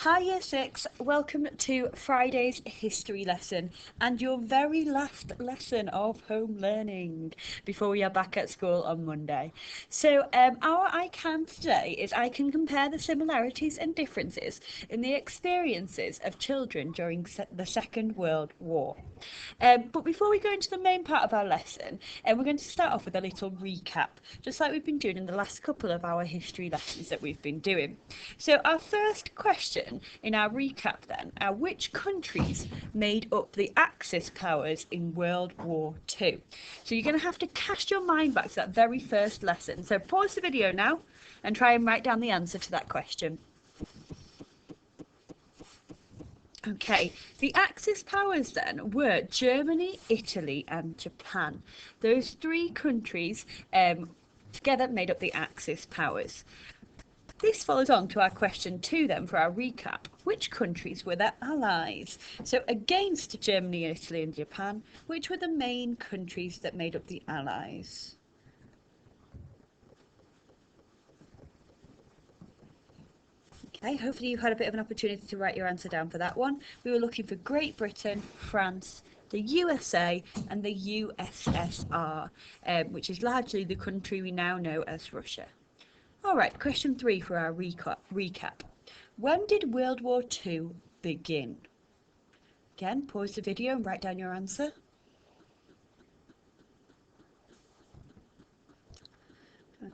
Hi Year 6, welcome to Friday's history lesson and your very last lesson of home learning before we are back at school on Monday. So our I Can today is I can compare the similarities and differences in the experiences of children during the Second World War. But before we go into the main part of our lesson, we're going to start off with a little recap, just like we've been doing in the last couple of our history lessons that we've been doing. So our first question in our recap then are which countries made up the Axis powers in World War II? So you're going to have to cast your mind back to that very first lesson. So pause the video now and try and write down the answer to that question. Okay, the Axis powers then were Germany, Italy and Japan. Those three countries together made up the Axis powers. This follows on to our question 2 then for our recap. Which countries were their allies? So against Germany, Italy and Japan, which were the main countries that made up the allies? Okay, hopefully you've had a bit of an opportunity to write your answer down for that one. We were looking for Great Britain, France, the USA and the USSR, which is largely the country we now know as Russia. Alright, question 3 for our recap. When did World War II begin? Again, pause the video and write down your answer.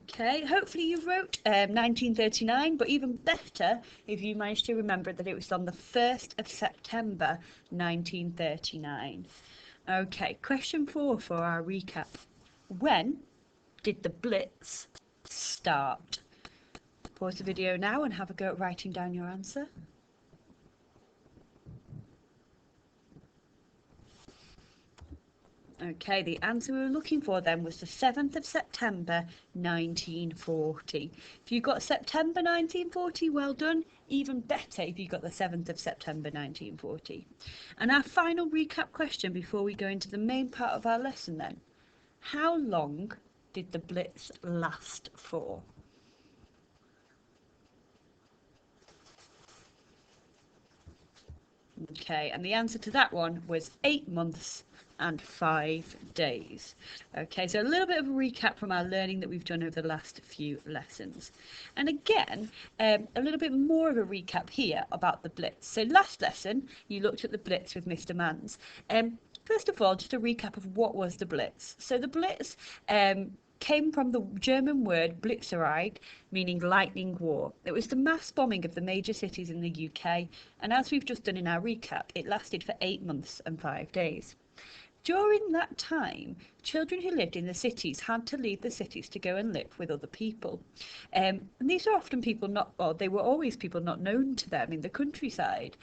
Okay, hopefully you wrote 1939, but even better if you managed to remember that it was on the 1st of September 1939. Okay, question 4 for our recap. When did the Blitz start? Pause the video now and have a go at writing down your answer. Okay, the answer we were looking for then was the 7th of September 1940. If you got September 1940, well done. Even better if you got the 7th of September 1940. And our final recap question before we go into the main part of our lesson then. How long did the Blitz last for? Okay, and the answer to that one was 8 months and 5 days. Okay, so a little bit of a recap from our learning that we've done over the last few lessons. And again, a little bit more of a recap here about the Blitz. So last lesson, you looked at the Blitz with Mr. Manns. First of all, just a recap of what was the Blitz. So the Blitz came from the German word Blitzkrieg, meaning lightning war. It was the mass bombing of the major cities in the UK, and as we've just done in our recap, it lasted for 8 months and 5 days. During that time, children who lived in the cities had to leave the cities to go and live with other people. And these are often people they were always people not known to them in the countryside.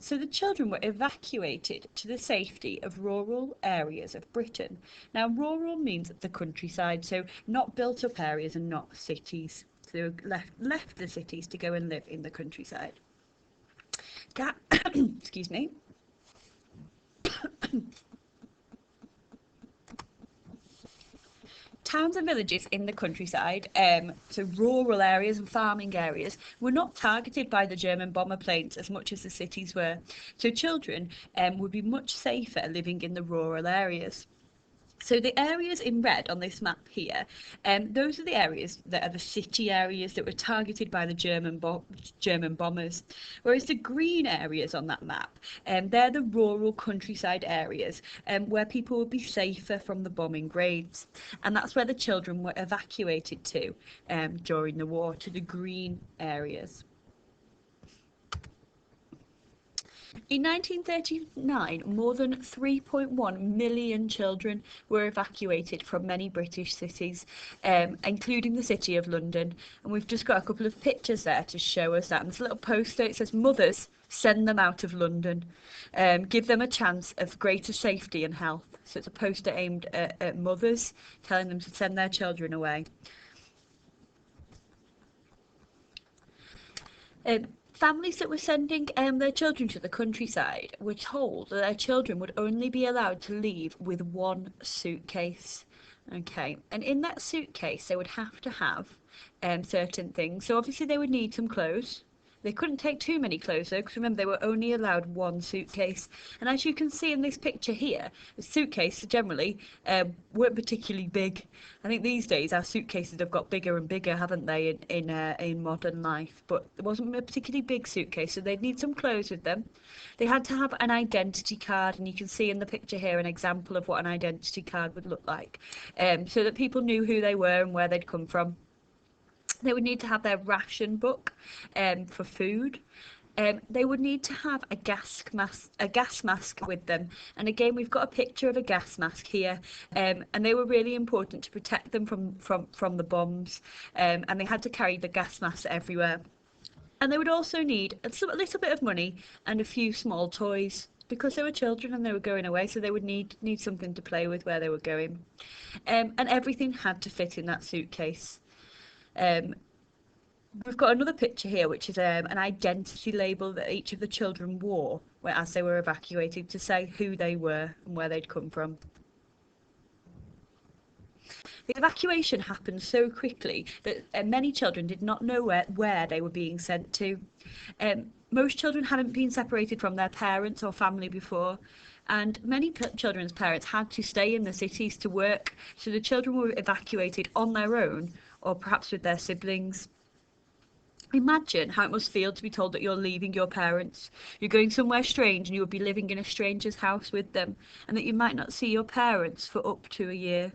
So the children were evacuated to the safety of rural areas of Britain. Now, rural means the countryside, so not built up areas and not cities. So they were left the cities to go and live in the countryside. Excuse me. Towns and villages in the countryside, so rural areas and farming areas, were not targeted by the German bomber planes as much as the cities were. So children would be much safer living in the rural areas. So the areas in red on this map here, those are the areas that are the city areas that were targeted by the German bombers, whereas the green areas on that map, they're the rural countryside areas where people would be safer from the bombing raids, and that's where the children were evacuated to during the war, to the green areas. In 1939, more than 3.1 million children were evacuated from many British cities, including the City of London. And we've just got a couple of pictures there to show us that. And this little poster, it says, "Mothers, send them out of London. Give them a chance of greater safety and health." So it's a poster aimed at mothers, telling them to send their children away. Families that were sending their children to the countryside were told that their children would only be allowed to leave with one suitcase. Okay, and in that suitcase they would have to have certain things. So obviously they would need some clothes, They couldn't take too many clothes though, because remember they were only allowed one suitcase. And as you can see in this picture here, the suitcases generally weren't particularly big. I think these days our suitcases have got bigger and bigger, haven't they, in modern life? But it wasn't a particularly big suitcase, so they'd need some clothes with them. They had to have an identity card, and you can see in the picture here an example of what an identity card would look like, so that people knew who they were and where they'd come from. They would need to have their ration book for food. They would need to have a gas mask with them. And again, we've got a picture of a gas mask here. And they were really important to protect them from the bombs. And they had to carry the gas masks everywhere. And they would also need a little bit of money and a few small toys, because they were children and they were going away, so they would need something to play with where they were going. And everything had to fit in that suitcase. We've got another picture here, which is an identity label that each of the children wore as they were evacuated, to say who they were and where they'd come from. The evacuation happened so quickly that many children did not know where they were being sent to. Most children hadn't been separated from their parents or family before, and many children's parents had to stay in the cities to work, so the children were evacuated on their own or perhaps with their siblings. Imagine how it must feel to be told that you're leaving your parents, you're going somewhere strange and you will be living in a stranger's house with them, and that you might not see your parents for up to a year.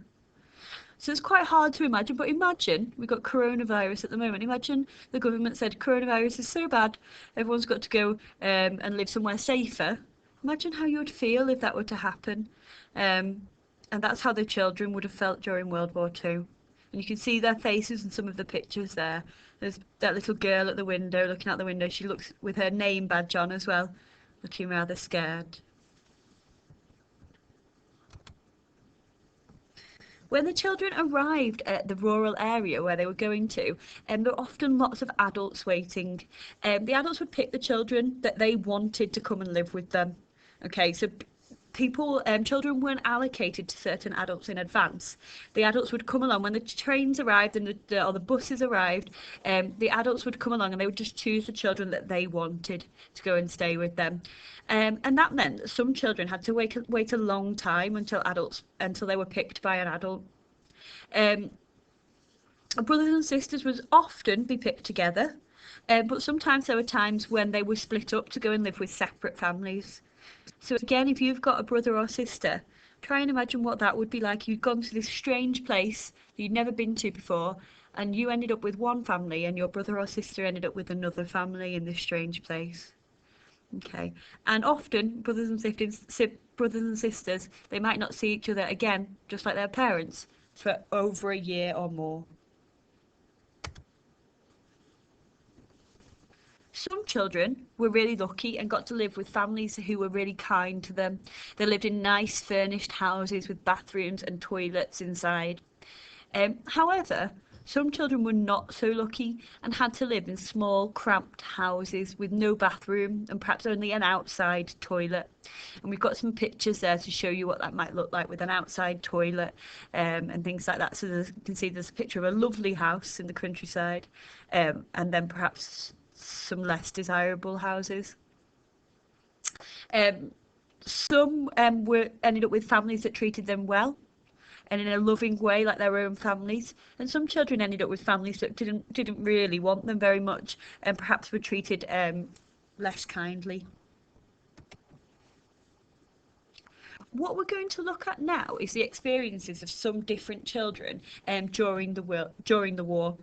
So it's quite hard to imagine, but imagine we've got coronavirus at the moment. Imagine the government said coronavirus is so bad, everyone's got to go and live somewhere safer. Imagine how you would feel if that were to happen. And that's how the children would have felt during World War II. And you can see their faces in some of the pictures there. There's that little girl at the window, looking out the window. She looks with her name badge on as well, looking rather scared. When the children arrived at the rural area where they were going to, there were often lots of adults waiting. The adults would pick the children that they wanted to come and live with them. Okay, so children weren't allocated to certain adults in advance. The adults would come along when the trains arrived and or the buses arrived. The adults would come along and they would just choose the children that they wanted to go and stay with them. And that meant that some children had to wait a long time until they were picked by an adult. Brothers and sisters would often be picked together, but sometimes there were times when they were split up to go and live with separate families. So again, if you've got a brother or sister, try and imagine what that would be like. You'd gone to this strange place that you'd never been to before, and you ended up with one family, and your brother or sister ended up with another family in this strange place. Okay, and often brothers and sisters, they might not see each other again, just like their parents, for over a year or more. Some children were really lucky and got to live with families who were really kind to them. They lived in nice furnished houses with bathrooms and toilets inside. However, some children were not so lucky and had to live in small, cramped houses with no bathroom and perhaps only an outside toilet. And we've got some pictures there to show you what that might look like with an outside toilet and things like that. So you can see there's a picture of a lovely house in the countryside, and then perhaps some less desirable houses. Some ended up with families that treated them well and in a loving way, like their own families, and some children ended up with families that didn't really want them very much and perhaps were treated less kindly. What we're going to look at now is the experiences of some different children during the war.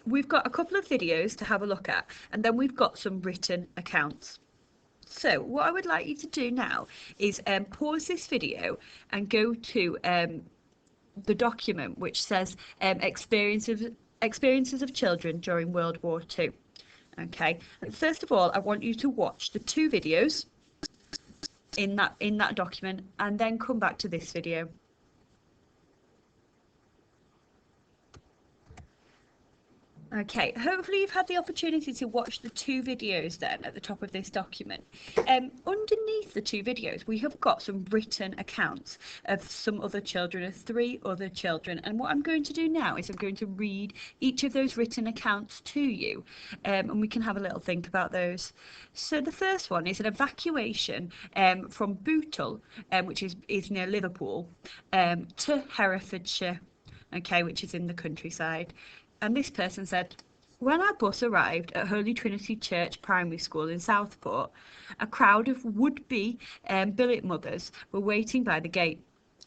We've got a couple of videos to have a look at, and then we've got some written accounts. So what I would like you to do now is pause this video and go to the document which says experiences of children during World War II. Okay, first of all, I want you to watch the two videos in that document and then come back to this video. Okay, hopefully you've had the opportunity to watch the two videos then at the top of this document. Underneath the two videos, we have got some written accounts of some other children, of 3 other children. And what I'm going to do now is I'm going to read each of those written accounts to you, and we can have a little think about those. So the first one is an evacuation from Bootle, which is near Liverpool, to Herefordshire, okay, which is in the countryside. And this person said, when our bus arrived at Holy Trinity Church Primary School in Southport, a crowd of would-be billet mothers were waiting by the gate.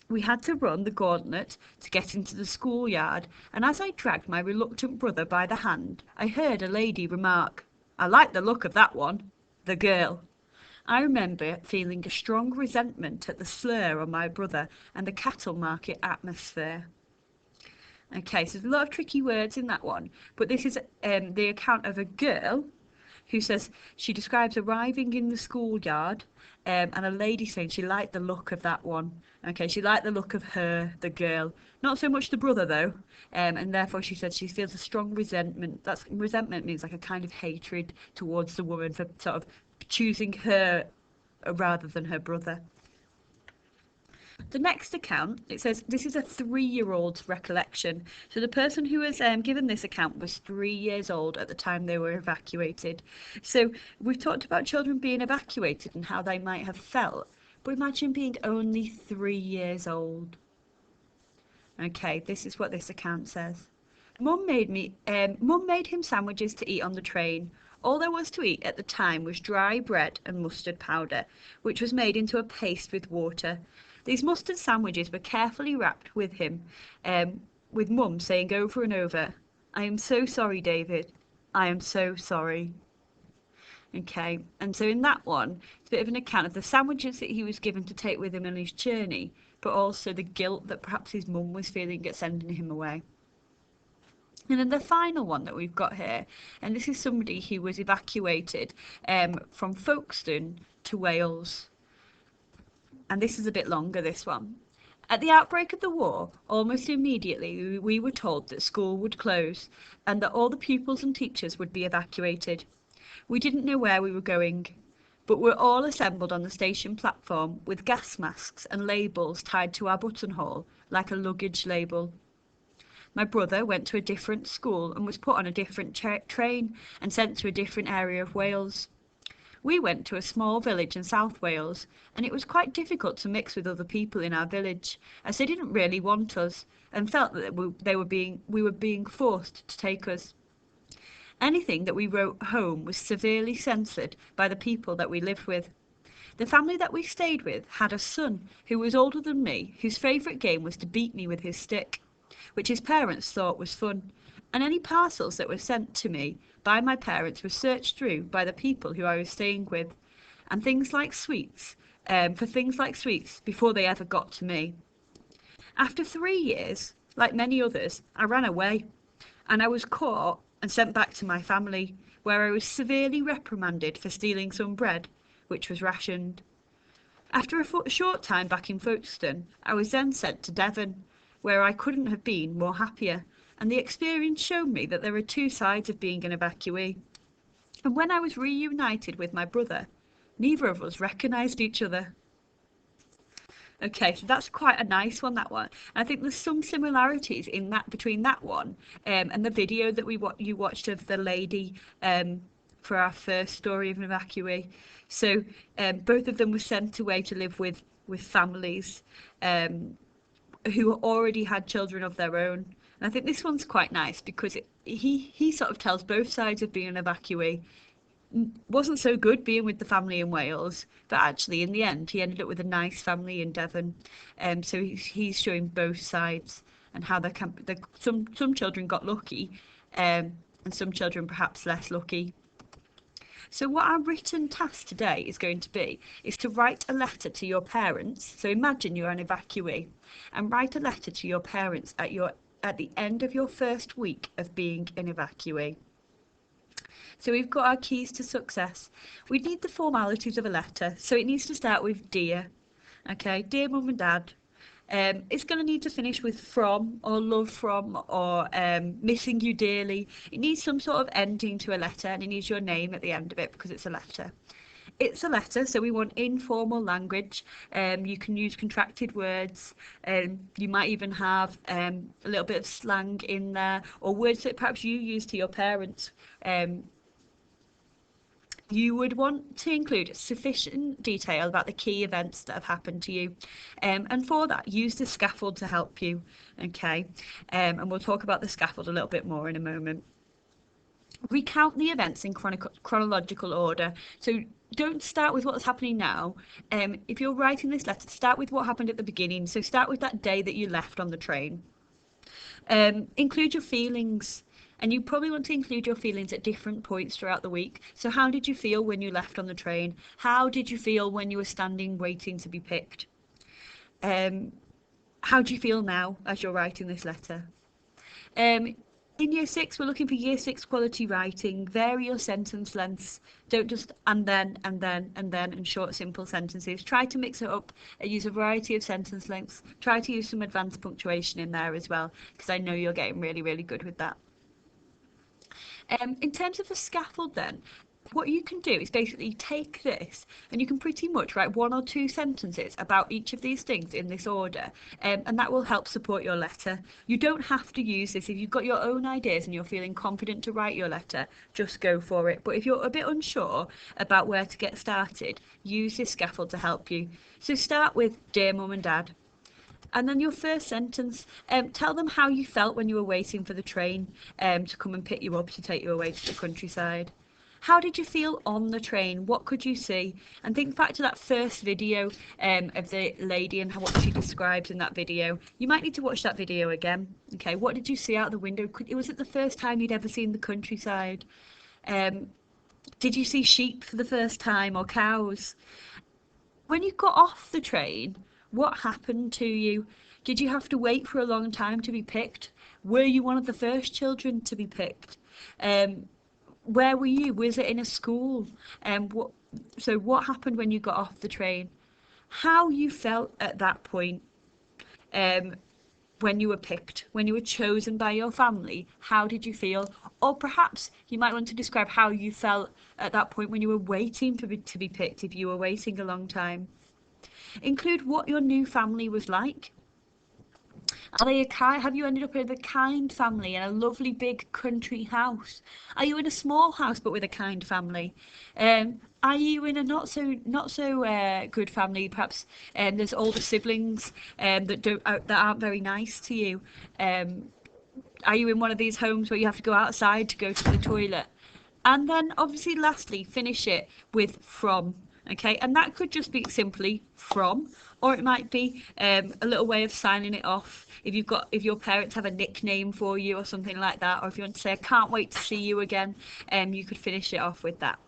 We had to run the gauntlet to get into the schoolyard, and as I dragged my reluctant brother by the hand, I heard a lady remark, "I like the look of that one," the girl. I remember feeling a strong resentment at the slur on my brother and the cattle market atmosphere. Okay, so there's a lot of tricky words in that one, but this is the account of a girl who says she describes arriving in the schoolyard, and a lady saying she liked the look of that one. Okay, she liked the look of her, the girl, not so much the brother though, and therefore she said she feels a strong resentment. That's resentment means like a kind of hatred towards the woman for sort of choosing her rather than her brother. The next account, it says this is a 3-year-old's recollection. So the person who was given this account was 3 years old at the time they were evacuated. So we've talked about children being evacuated and how they might have felt. But imagine being only 3 years old. Okay, this is what this account says. Mum made him sandwiches to eat on the train. All there was to eat at the time was dry bread and mustard powder, which was made into a paste with water. These mustard sandwiches were carefully wrapped with him, with Mum saying over and over, "I am so sorry, David. I am so sorry." Okay, and so in that one, it's a bit of an account of the sandwiches that he was given to take with him on his journey, but also the guilt that perhaps his mum was feeling at sending him away. And then the final one that we've got here, and this is somebody who was evacuated from Folkestone to Wales. And this is a bit longer, this one. At the outbreak of the war, almost immediately we were told that school would close and that all the pupils and teachers would be evacuated. We didn't know where we were going, but we're all assembled on the station platform with gas masks and labels tied to our buttonhole, like a luggage label. My brother went to a different school and was put on a different train and sent to a different area of Wales. We went to a small village in South Wales, and it was quite difficult to mix with other people in our village, as they didn't really want us and felt that we were being forced to take us. Anything that we wrote home was severely censored by the people that we lived with. The family that we stayed with had a son who was older than me, whose favourite game was to beat me with his stick, which his parents thought was fun, and any parcels that were sent to me by my parents were searched through by the people who I was staying with, and things like sweets, before they ever got to me. After 3 years, like many others, I ran away, and I was caught and sent back to my family, where I was severely reprimanded for stealing some bread, which was rationed. After a short time back in Folkestone, I was then sent to Devon, where I couldn't have been more happier, and the experience showed me that there are two sides of being an evacuee. And when I was reunited with my brother, neither of us recognised each other. Okay, so that's quite a nice one, that one. I think there's some similarities in that between that one and the video that you watched of the lady for our first story of an evacuee. So both of them were sent away to live with families who already had children of their own. And I think this one's quite nice because he sort of tells both sides of being an evacuee. Wasn't so good being with the family in Wales, but actually in the end he ended up with a nice family in Devon. So he's showing both sides and how some children got lucky, and some children perhaps less lucky. So what our written task today is going to be is to write a letter to your parents. So imagine you're an evacuee and write a letter to your parents at the end of your first week of being an evacuee. So we've got our keys to success. We need the formalities of a letter. So it needs to start with dear. Okay, dear mum and dad. It's going to need to finish with from or love from or missing you dearly. It needs some sort of ending to a letter, and it needs your name at the end of it because it's a letter. It's a letter, so we want informal language. You can use contracted words. You might even have a little bit of slang in there, or words that perhaps you use to your parents. You would want to include sufficient detail about the key events that have happened to you. And for that, use the scaffold to help you. Okay. And we'll talk about the scaffold a little bit more in a moment. Recount the events in chronological order. So don't start with what's happening now. If you're writing this letter, start with what happened at the beginning. So start with that day that you left on the train. Include your feelings. And you probably want to include your feelings at different points throughout the week. So how did you feel when you left on the train? How did you feel when you were standing waiting to be picked? How do you feel now as you're writing this letter? In year 6, we're looking for year 6 quality writing. Vary your sentence lengths. Don't just and then, and short, simple sentences. Try to mix it up and use a variety of sentence lengths. Try to use some advanced punctuation in there as well, because I know you're getting really, really good with that. In terms of the scaffold then, what you can do is basically take this and you can pretty much write 1 or 2 sentences about each of these things in this order, and that will help support your letter. You don't have to use this. If you've got your own ideas and you're feeling confident to write your letter, just go for it. But if you're a bit unsure about where to get started, use this scaffold to help you. So start with Dear Mum and Dad. And then your first sentence, tell them how you felt when you were waiting for the train to come and pick you up to take you away to the countryside. How did you feel on the train? What could you see? And think back to that first video of the lady and what she describes in that video. You might need to watch that video again. Okay, what did you see out the window? Was it the first time you'd ever seen the countryside? Did you see sheep for the first time or cows? When you got off the train, what happened to you? Did you have to wait for a long time to be picked? Were you one of the first children to be picked? Where were you? Was it in a school? What happened when you got off the train? How you felt at that point when you were picked, when you were chosen by your family? How did you feel? Or perhaps you might want to describe how you felt at that point when you were waiting to be picked, if you were waiting a long time. Include what your new family was like. Have you ended up with a kind family in a lovely big country house? Are you in a small house but with a kind family? Are you in a not so good family? Perhaps there's older siblings that aren't very nice to you. Are you in one of these homes where you have to go outside to go to the toilet? And then obviously lastly, finish it with from. Okay, and that could just be simply from, or it might be a little way of signing it off. If your parents have a nickname for you or something like that, or if you want to say I can't wait to see you again, you could finish it off with that.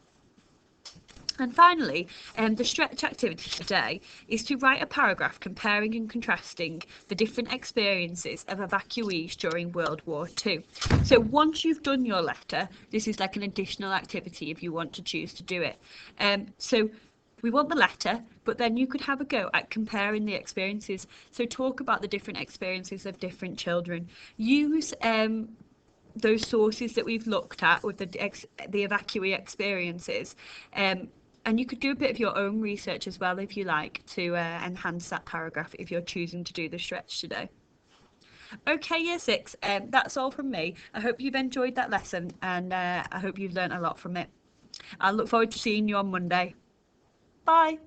And finally, the stretch activity today is to write a paragraph comparing and contrasting the different experiences of evacuees during World War II. So once you've done your letter, this is like an additional activity if you want to choose to do it. So we want the letter, but then you could have a go at comparing the experiences. So talk about the different experiences of different children. Use those sources that we've looked at with the evacuee experiences. And you could do a bit of your own research as well, if you like, to enhance that paragraph if you're choosing to do the stretch today. Okay, year 6, that's all from me. I hope you've enjoyed that lesson, and I hope you've learnt a lot from it. I look forward to seeing you on Monday. Bye.